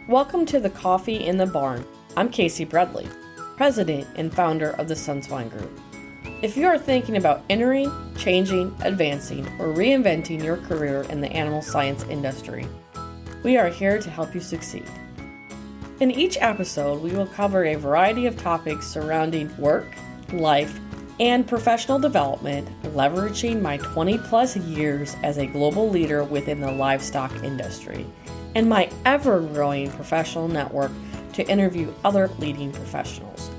Welcome to the Coffee in the Barn. I'm Casey Bradley, President and founder of the Swine Group. If you are thinking about entering, changing, advancing, or reinventing your career in the animal science industry, we are here to help you succeed. In each episode, we will cover a variety of topics surrounding work, life, and professional development, leveraging my 20-plus years as a global leader within the livestock industry and my ever-growing professional network to interview other leading professionals.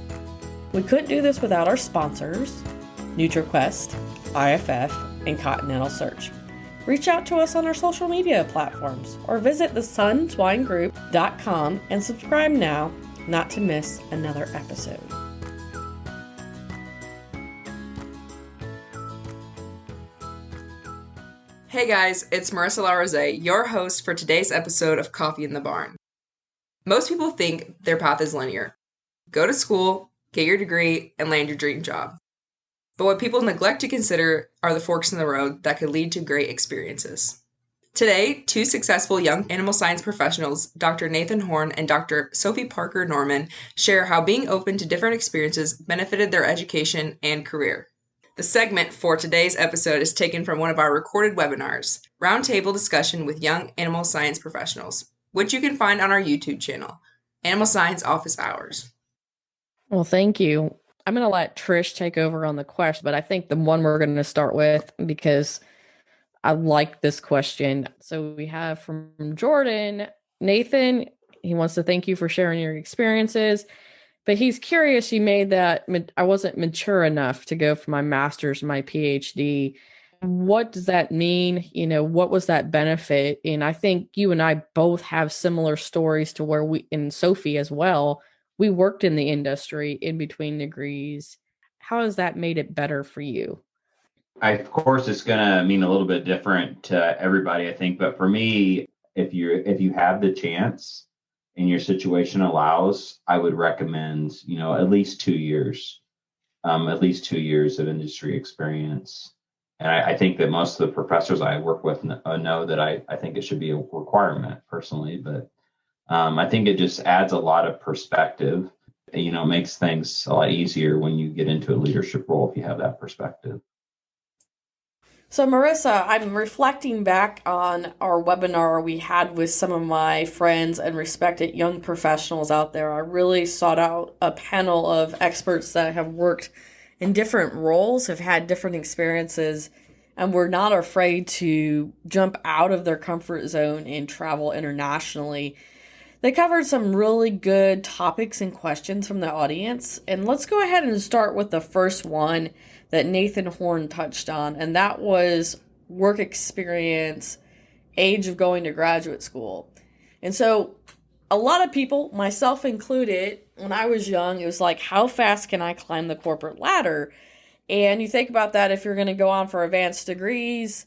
We couldn't do this without our sponsors, NutriQuest, IFF, and Continental Search. Reach out to us on our social media platforms or visit theswineGroup.com and subscribe now not to miss another episode. Hey guys, it's Marissa LaRose, your host for today's episode of Coffee in the Barn. Most people think their path is linear. Go to school, get your degree, and land your dream job. But what people neglect to consider are the forks in the road that could lead to great experiences. Today, two successful young animal science professionals, Dr. Nathan Horne and Dr. Sophy Parker Norman, share how being open to different experiences benefited their education and career. The segment for today's episode is taken from one of our recorded webinars, Roundtable Discussion with Young Animal Science Professionals, which you can find on our YouTube channel, Animal Science Office Hours. Well, thank you. I'm going to let Trish take over on the question, but I think the one we're going to start with, because I like this question. So we have from Jordan, Nathan, he wants to thank you for sharing your experiences. But he's curious, you made that I wasn't mature enough to go for my master's, my PhD. What does that mean? What was that benefit? And I think you and I both have similar stories to where and Sophie as well, we worked in the industry in between degrees. How has that made it better for you? Of course, it's going to mean a little bit different to everybody, I think. But for me, if you have the chance, and your situation allows, I would recommend, at least 2 years, of industry experience. And I think that most of the professors I work with know that I think it should be a requirement personally, but I think it just adds a lot of perspective, makes things a lot easier when you get into a leadership role if you have that perspective. So Marissa, I'm reflecting back on our webinar we had with some of my friends and respected young professionals out there. I really sought out a panel of experts that have worked in different roles, have had different experiences, and were not afraid to jump out of their comfort zone and travel internationally. They covered some really good topics and questions from the audience. And let's go ahead and start with the first one that Nathan Horne touched on, and that was work experience, age of going to graduate school. And so a lot of people, myself included, when I was young, it was like, how fast can I climb the corporate ladder? And you think about that if you're going to go on for advanced degrees.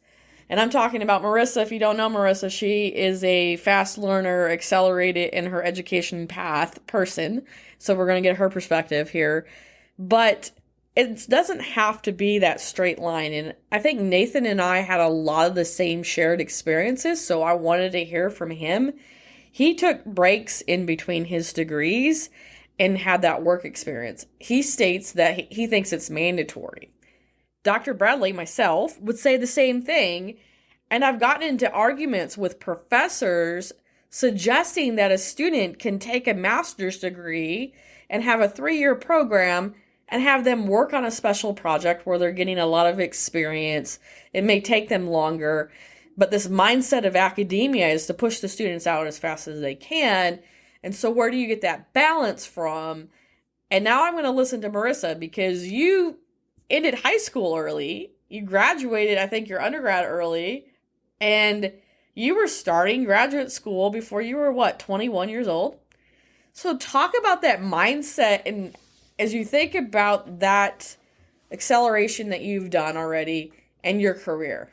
And I'm talking about Marissa. If you don't know Marissa, she is a fast learner, accelerated in her education path person. So we're going to get her perspective here. But it doesn't have to be that straight line. And I think Nathan and I had a lot of the same shared experiences, so I wanted to hear from him. He took breaks in between his degrees and had that work experience. He states that he thinks it's mandatory. Dr. Bradley, myself, would say the same thing. And I've gotten into arguments with professors suggesting that a student can take a master's degree and have a 3-year program and have them work on a special project where they're getting a lot of experience. It may take them longer, but this mindset of academia is to push the students out as fast as they can. And so where do you get that balance from? And now I'm going to listen to Marissa, because you ended high school early. You graduated, I think, your undergrad early, and you were starting graduate school before you were, 21 years old? So talk about that mindset, and as you think about that acceleration that you've done already and your career.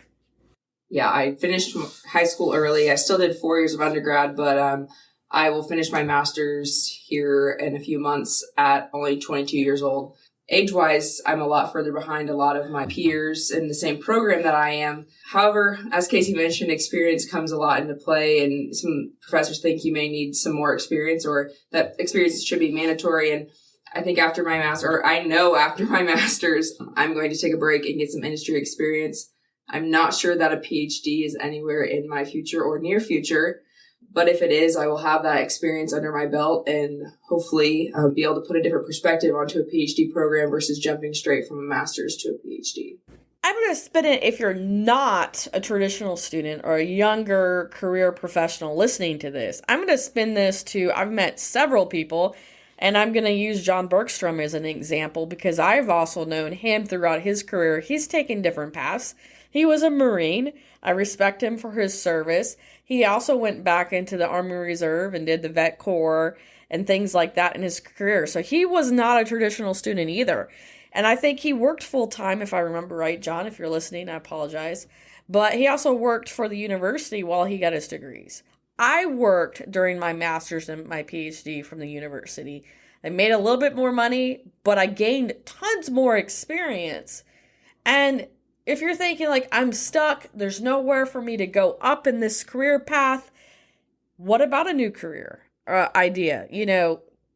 Yeah, I finished high school early. I still did 4 years of undergrad, but I will finish my master's here in a few months at only 22 years old. age-wise, I'm a lot further behind a lot of my peers in the same program that I am. However, as Casey mentioned, experience comes a lot into play, and some professors think you may need some more experience, or that experience should be mandatory. And I think after my after my master's, I'm going to take a break and get some industry experience. I'm not sure that a PhD is anywhere in my future or near future, but if it is, I will have that experience under my belt and hopefully be able to put a different perspective onto a PhD program versus jumping straight from a master's to a PhD. I'm going to spin it if you're not a traditional student or a younger career professional listening to this. I'm going to spin this to, I've met several people, and I'm going to use John Bergstrom as an example because I've also known him throughout his career. He's taken different paths. He was a Marine. I respect him for his service. He also went back into the Army Reserve and did the Vet Corps and things like that in his career. So he was not a traditional student either. And I think he worked full-time, if I remember right. John, if you're listening, I apologize. But he also worked for the university while he got his degrees. I worked during my master's and my PhD from the university. I made a little bit more money, but I gained tons more experience. And if you're thinking like, I'm stuck, there's nowhere for me to go up in this career path, what about a new career idea?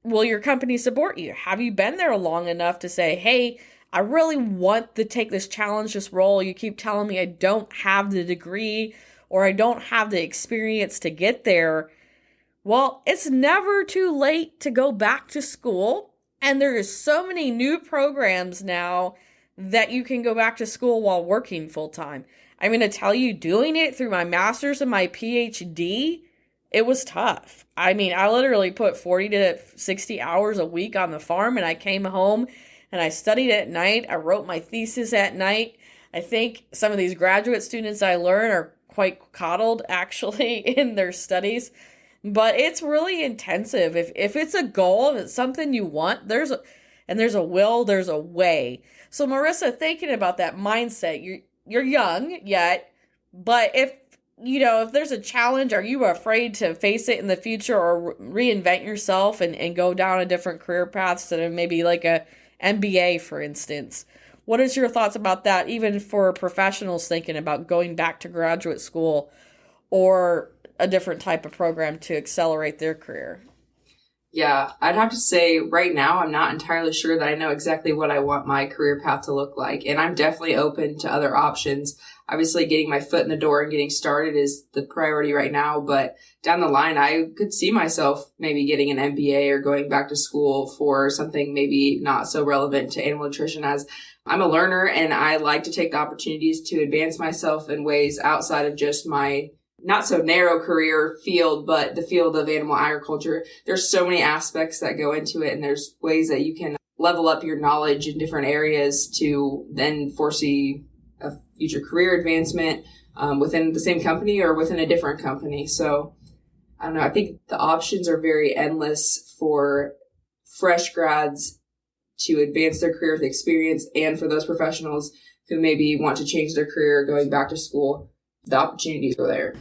Will your company support you? Have you been there long enough to say, hey, I really want to take this challenge, this role. You keep telling me I don't have the degree or I don't have the experience to get there. Well, it's never too late to go back to school. And there is so many new programs now that you can go back to school while working full time. I'm going to tell you, doing it through my master's and my PhD, it was tough. I mean, I literally put 40 to 60 hours a week on the farm, and I came home and I studied at night. I wrote my thesis at night. I think some of these graduate students I learn are quite coddled actually in their studies, but it's really intensive. If it's a goal, if it's something you want, there's a will, there's a way. So Marissa, thinking about that mindset, you're young yet, but if there's a challenge, are you afraid to face it in the future or reinvent yourself and go down a different career path instead of maybe like a MBA, for instance? What is your thoughts about that, even for professionals thinking about going back to graduate school or a different type of program to accelerate their career? Yeah, I'd have to say right now, I'm not entirely sure that I know exactly what I want my career path to look like. And I'm definitely open to other options. Obviously, getting my foot in the door and getting started is the priority right now. But down the line, I could see myself maybe getting an MBA or going back to school for something maybe not so relevant to animal nutrition, as I'm a learner and I like to take the opportunities to advance myself in ways outside of just my not so narrow career field, but the field of animal agriculture. There's so many aspects that go into it, and there's ways that you can level up your knowledge in different areas to then foresee a future career advancement within the same company or within a different company. So I don't know. I think the options are very endless for fresh grads to advance their career with experience, and for those professionals who maybe want to change their career going back to school, the opportunities are there.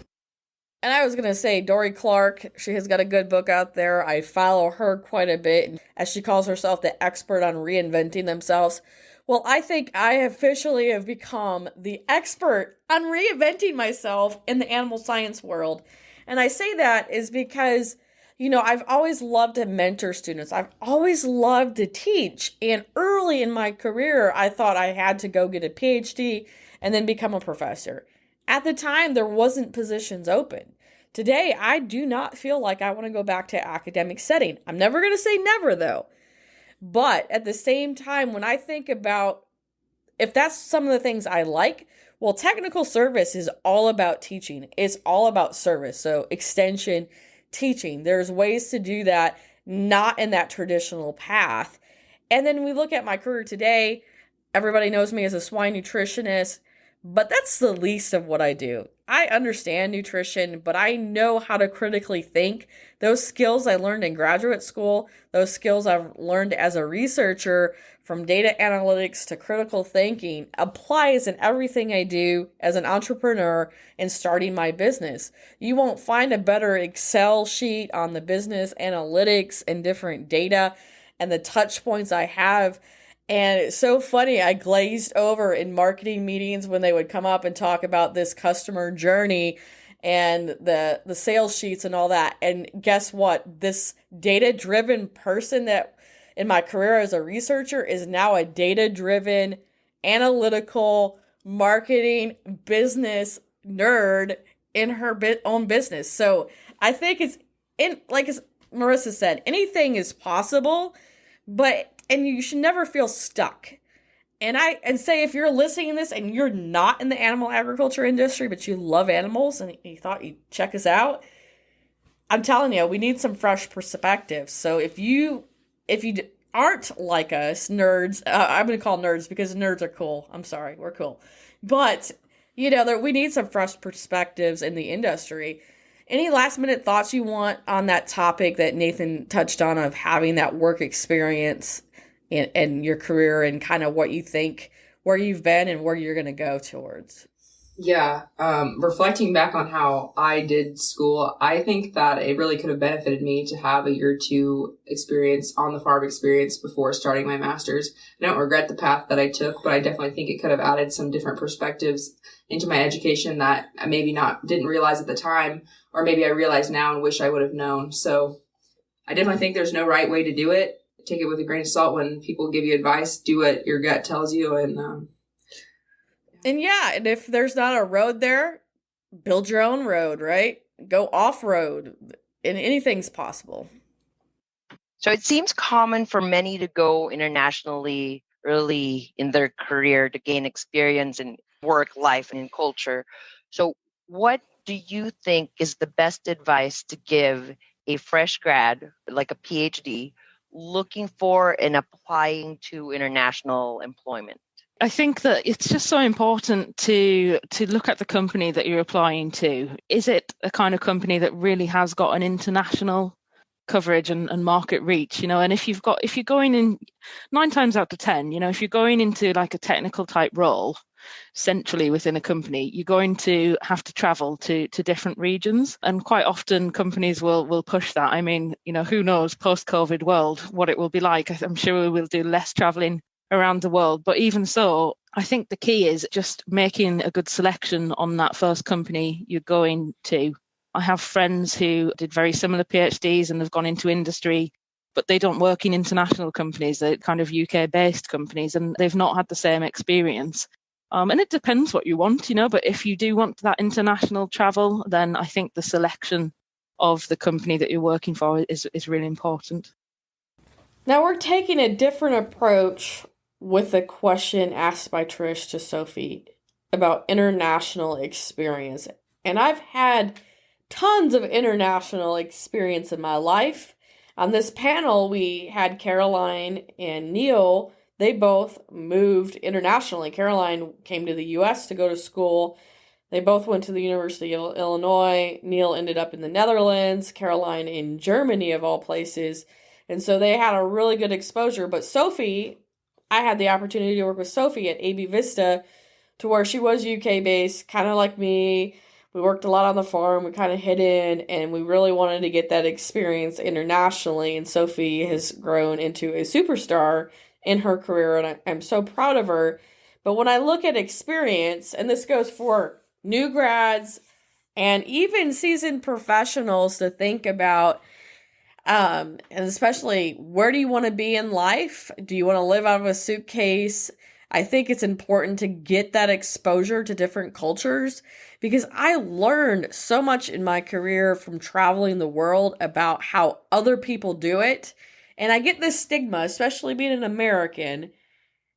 And I was going to say, Dory Clark, she has got a good book out there. I follow her quite a bit, as she calls herself the expert on reinventing themselves. Well, I think I officially have become the expert on reinventing myself in the animal science world. And I say that is because, I've always loved to mentor students. I've always loved to teach. And early in my career, I thought I had to go get a PhD and then become a professor. At the time, there wasn't positions open. Today, I do not feel like I want to go back to academic setting. I'm never going to say never, though. But at the same time, when I think about if that's some of the things I like, well, technical service is all about teaching. It's all about service. So extension, teaching. There's ways to do that, not in that traditional path. And then we look at my career today. Everybody knows me as a swine nutritionist. But that's the least of what I do. I understand nutrition, but I know how to critically think. Those skills I learned in graduate school, those skills I've learned as a researcher, from data analytics to critical thinking, applies in everything I do as an entrepreneur and starting my business. You won't find a better Excel sheet on the business analytics and different data and the touch points I have And it's so funny. I glazed over in marketing meetings when they would come up and talk about this customer journey and the sales sheets and all that. And guess what? This data-driven person that in my career as a researcher is now a data-driven, analytical, marketing business nerd in her own business. So I think it's in like as Marissa said, anything is possible, but and you should never feel stuck. And say if you're listening to this and you're not in the animal agriculture industry, but you love animals and you thought you'd check us out, I'm telling you, we need some fresh perspectives. So if you aren't like us, nerds, I'm going to call nerds because nerds are cool. I'm sorry, we're cool. But, we need some fresh perspectives in the industry. Any last minute thoughts you want on that topic that Nathan touched on of having that work experience in your career and kind of what you think, where you've been and where you're going to go towards? Yeah. Reflecting back on how I did school, I think that it really could have benefited me to have a year or two experience on the farm experience before starting my master's. I don't regret the path that I took, but I definitely think it could have added some different perspectives into my education that I maybe didn't realize at the time, or maybe I realize now and wish I would have known. So I definitely think there's no right way to do it. Take it with a grain of salt when people give you advice. Do what your gut tells you, and if there's not a road there, build your own road, right? Go off road, and anything's possible. So it seems common for many to go internationally early in their career to gain experience in work, life, and in culture. So what do you think is the best advice to give a fresh grad, like a PhD, looking for and applying to international employment? I think that it's just so important to look at the company that you're applying to. Is it a kind of company that really has got an international coverage and market reach? And if you're going in 9 times out of 10, if you're going into like a technical type role centrally within a company, you're going to have to travel to different regions, and quite often companies will push that. I mean, who knows post-COVID world what it will be like. I'm sure we will do less traveling around the world, but even so, I think the key is just making a good selection on that first company you're going to. I have friends who did very similar PhDs and have gone into industry, but they don't work in international companies. They're kind of UK-based companies, and they've not had the same experience. And it depends what you want, but if you do want that international travel, then I think the selection of the company that you're working for is really important. Now we're taking a different approach with a question asked by Trish to Sophy about international experience. And I've had tons of international experience in my life. On this panel, we had Caroline and Neil. They both moved internationally. Caroline came to the U.S. to go to school. They both went to the University of Illinois. Neil ended up in the Netherlands, Caroline in Germany, of all places. And so they had a really good exposure. But Sophy, I had the opportunity to work with Sophy at AB Vista, to where she was UK-based, kind of like me. We worked a lot on the farm. We kind of hid in, and we really wanted to get that experience internationally. And Sophy has grown into a superstar in her career, and I'm so proud of her. But when I look at experience, and this goes for new grads and even seasoned professionals to think about, and especially, where do you want to be in life? Do you want to live out of a suitcase? I think it's important to get that exposure to different cultures, because I learned so much in my career from traveling the world about how other people do it. And I get this stigma, especially being an American,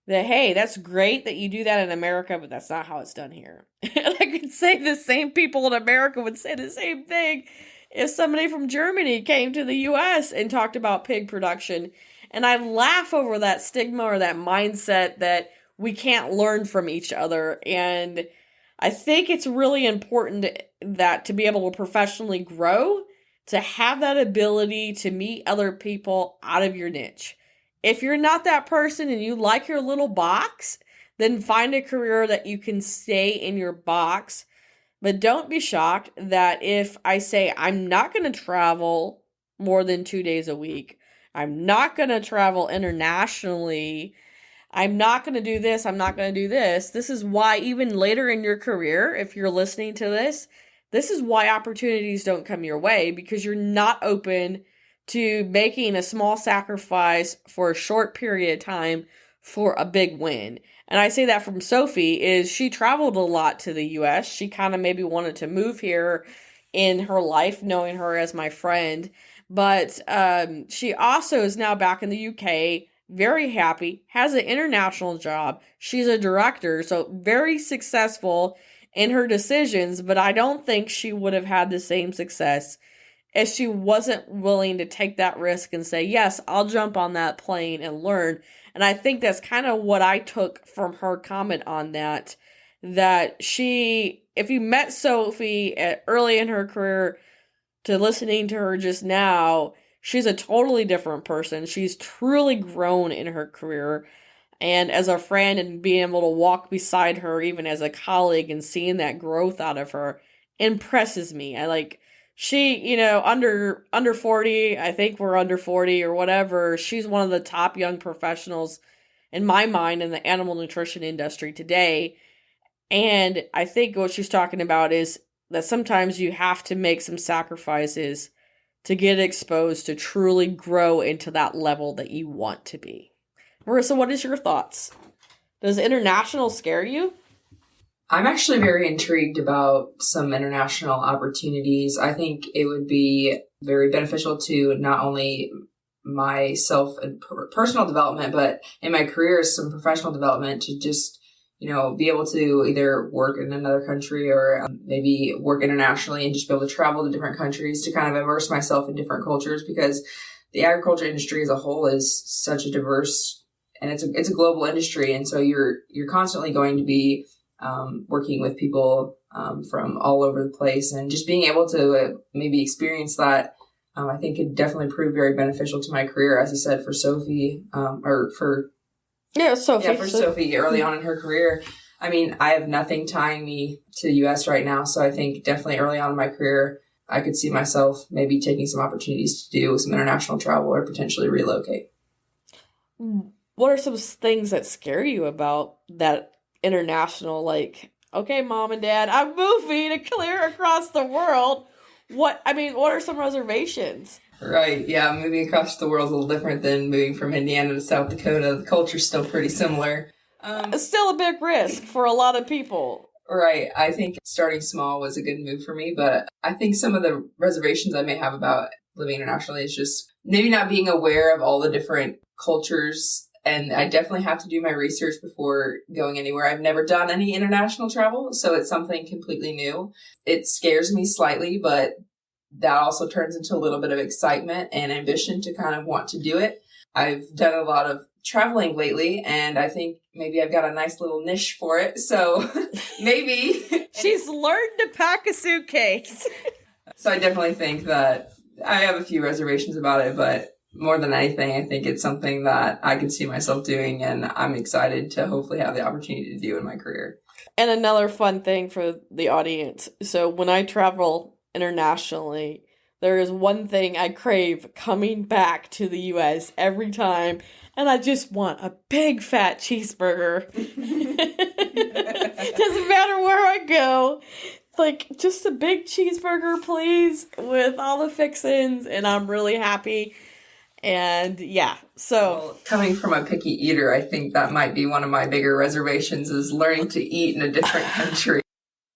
that, hey, that's great that you do that in America, but that's not how it's done here. And I could say the same people in America would say the same thing if somebody from Germany came to the U.S. and talked about pig production. And I laugh over that stigma or that mindset that we can't learn from each other. And I think it's really important that to be able to professionally grow, to have that ability to meet other people out of your niche. If you're not that person and you like your little box, then find a career that you can stay in your box. But don't be shocked that if I say I'm not going to travel more than 2 days a week, I'm not going to travel internationally, I'm not going to do this. I'm not going to do this. This is why even later in your career, if you're listening to this is why opportunities don't come your way, because you're not open to making a small sacrifice for a short period of time for a big win. And I say that from Sophy is she traveled a lot to the US. She kind of maybe wanted to move here in her life, knowing her as my friend. But she also is now back in the UK, very happy, has an international job. She's a director, so very successful in her decisions, but I don't think she would have had the same success if she wasn't willing to take that risk and say, yes, I'll jump on that plane and learn. And I think that's kind of what I took from her comment on that she, if you met Sophy early in her career to listening to her just now, she's a totally different person. She's truly grown in her career. And as a friend and being able to walk beside her, even as a colleague, and seeing that growth out of her impresses me. She, under 40, I think we're under 40 or whatever. She's one of the top young professionals in my mind in the animal nutrition industry today. And I think what she's talking about is that sometimes you have to make some sacrifices to get exposed to truly grow into that level that you want to be. Marissa, what is your thoughts? Does international scare you? I'm actually very intrigued about some international opportunities. I think it would be very beneficial to not only myself and personal development, but in my career, some professional development to just, be able to either work in another country or maybe work internationally and just be able to travel to different countries to kind of immerse myself in different cultures, because the agriculture industry as a whole is such a diverse, and it's a global industry. And so you're constantly going to be working with people from all over the place, and just being able to maybe experience that, I think could definitely prove very beneficial to my career, as I said, for Sophy, Sophy early on in her career. I mean, I have nothing tying me to the U.S. right now, so I think definitely early on in my career, I could see myself maybe taking some opportunities to do some international travel or potentially relocate. What are some things that scare you about that international, okay, mom and dad, I'm moving to clear across the world. What are some reservations? Right. Yeah. Moving across the world is a little different than moving from Indiana to South Dakota. The culture's still pretty similar. It's still a big risk for a lot of people. Right. I think starting small was a good move for me, but I think some of the reservations I may have about living internationally is just maybe not being aware of all the different cultures. And I definitely have to do my research before going anywhere. I've never done any international travel, so it's something completely new. It scares me slightly, but that also turns into a little bit of excitement and ambition to kind of want to do it. I've done a lot of traveling lately, and I think maybe I've got a nice little niche for it. So maybe. She's learned to pack a suitcase. So I definitely think that I have a few reservations about it, but more than anything, I think it's something that I can see myself doing, and I'm excited to hopefully have the opportunity to do in my career. And another fun thing for the audience. So when I travel internationally, there is one thing I crave coming back to the U.S. every time, and I just want a big fat cheeseburger. Doesn't matter where I go. Just a big cheeseburger, please, with all the fixins, and I'm really happy. And yeah, so coming from a picky eater, I think that might be one of my bigger reservations, is learning to eat in a different country.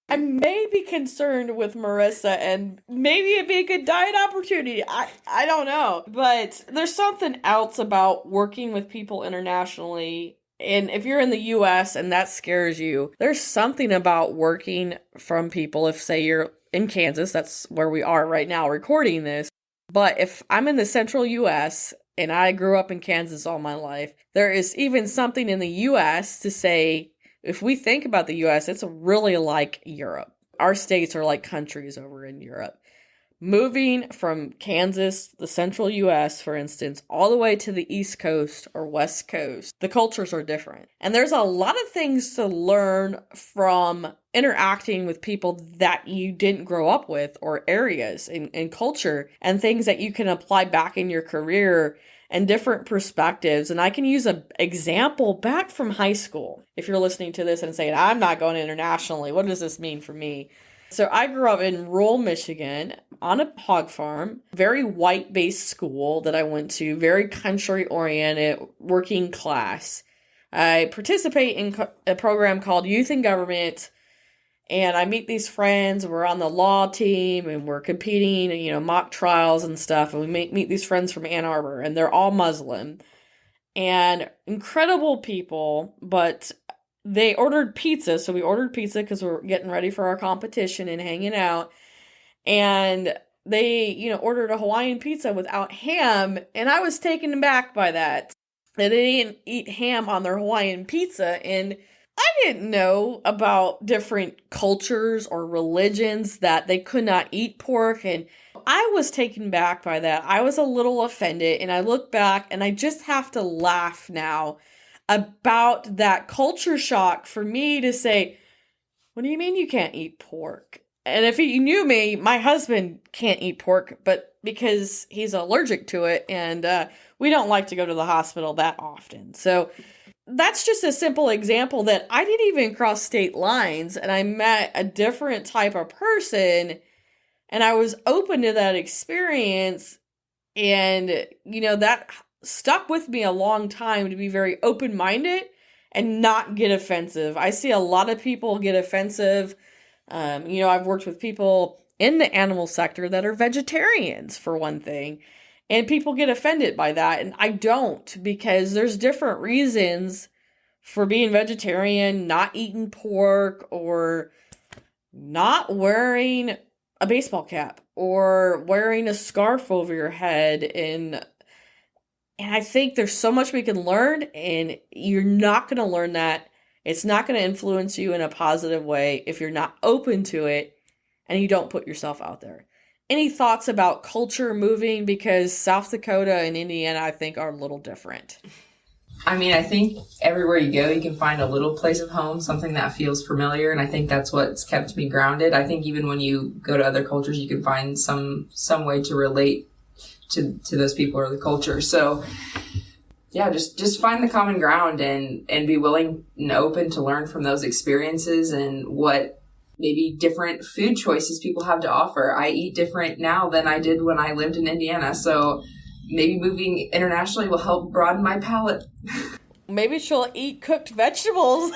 I may be concerned with Marissa, and maybe it'd be a good diet opportunity. I don't know. But there's something else about working with people internationally. And if you're in the US and that scares you, there's something about working from people. If, say, you're in Kansas, that's where we are right now recording this. But if I'm in the central US and I grew up in Kansas all my life, there is even something in the US to say, if we think about the US, it's really like Europe. Our states are like countries over in Europe. Moving from Kansas, the central US, for instance, all the way to the East Coast or West Coast, the cultures are different. And there's a lot of things to learn from interacting with people that you didn't grow up with, or areas in culture, and things that you can apply back in your career and different perspectives. And I can use an example back from high school. If you're listening to this and saying, I'm not going internationally, what does this mean for me? So I grew up in rural Michigan on a hog farm, very white-based school that I went to, very country-oriented, working class. I participate in a program called Youth in Government, and I meet these friends. We're on the law team, and we're competing, mock trials and stuff, and we meet these friends from Ann Arbor, and they're all Muslim, and incredible people, but they ordered pizza, so we ordered pizza because we're getting ready for our competition and hanging out, and they, ordered a Hawaiian pizza without ham, and I was taken aback by that. They didn't eat ham on their Hawaiian pizza, and I didn't know about different cultures or religions that they could not eat pork, and I was taken back by that. I was a little offended, and I look back, and I just have to laugh now about that culture shock for me to say, what do you mean you can't eat pork? And if you knew me, my husband can't eat pork, but because he's allergic to it, and we don't like to go to the hospital that often. So that's just a simple example that I didn't even cross state lines, and I met a different type of person, and I was open to that experience, and, that stuck with me a long time, to be very open-minded and not get offensive. I see a lot of people get offensive. I've worked with people in the animal sector that are vegetarians, for one thing, and people get offended by that, and I don't, because there's different reasons for being vegetarian, not eating pork, or not wearing a baseball cap, or wearing a scarf over your head, and I think there's so much we can learn, and you're not going to learn that. It's not going to influence you in a positive way if you're not open to it and you don't put yourself out there. Any thoughts about culture moving? Because South Dakota and Indiana, I think, are a little different. I mean, I think everywhere you go, you can find a little place of home, something that feels familiar, and I think that's what's kept me grounded. I think even when you go to other cultures, you can find some way to relate to those people or the culture. So yeah, just find the common ground and be willing and open to learn from those experiences and what maybe different food choices people have to offer. I eat different now than I did when I lived in Indiana. So maybe moving internationally will help broaden my palate. Maybe she'll eat cooked vegetables.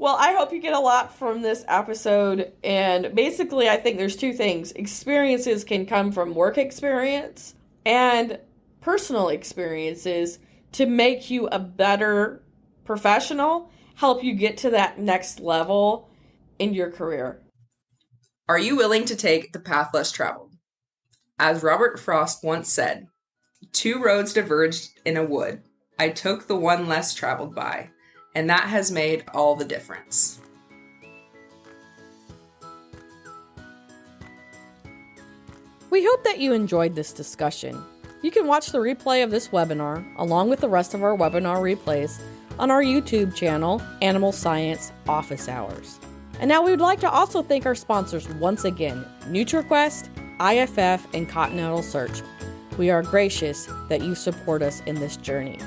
Well, I hope you get a lot from this episode. And basically, I think there's two things. Experiences can come from work experience and personal experiences to make you a better professional, help you get to that next level in your career. Are you willing to take the path less traveled? As Robert Frost once said, 2 roads diverged in a wood. I took the one less traveled by, and that has made all the difference. We hope that you enjoyed this discussion. You can watch the replay of this webinar, along with the rest of our webinar replays, on our YouTube channel, Animal Science Office Hours. And now we would like to also thank our sponsors once again, NutriQuest, IFF, and Continental Search. We are gracious that you support us in this journey.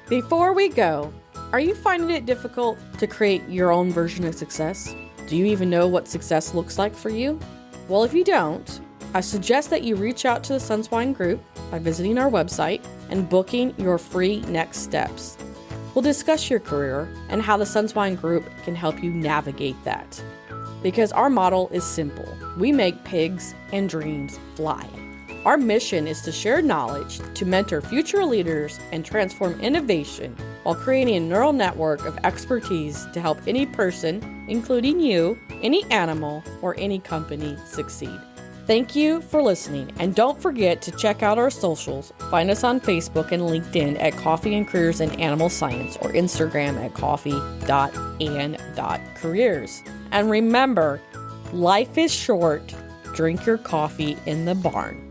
Before we go, are you finding it difficult to create your own version of success? Do you even know what success looks like for you? Well, if you don't, I suggest that you reach out to the SunSwine Group by visiting our website and booking your free next steps. We'll discuss your career and how the SunSwine Group can help you navigate that. Because our model is simple. We make pigs and dreams fly. Our mission is to share knowledge, to mentor future leaders, and transform innovation while creating a neural network of expertise to help any person, including you, any animal, or any company succeed. Thank you for listening, and don't forget to check out our socials. Find us on Facebook and LinkedIn at Coffee and Careers in Animal Science, or Instagram at coffee.and.careers. And remember, life is short. Drink your coffee in the barn.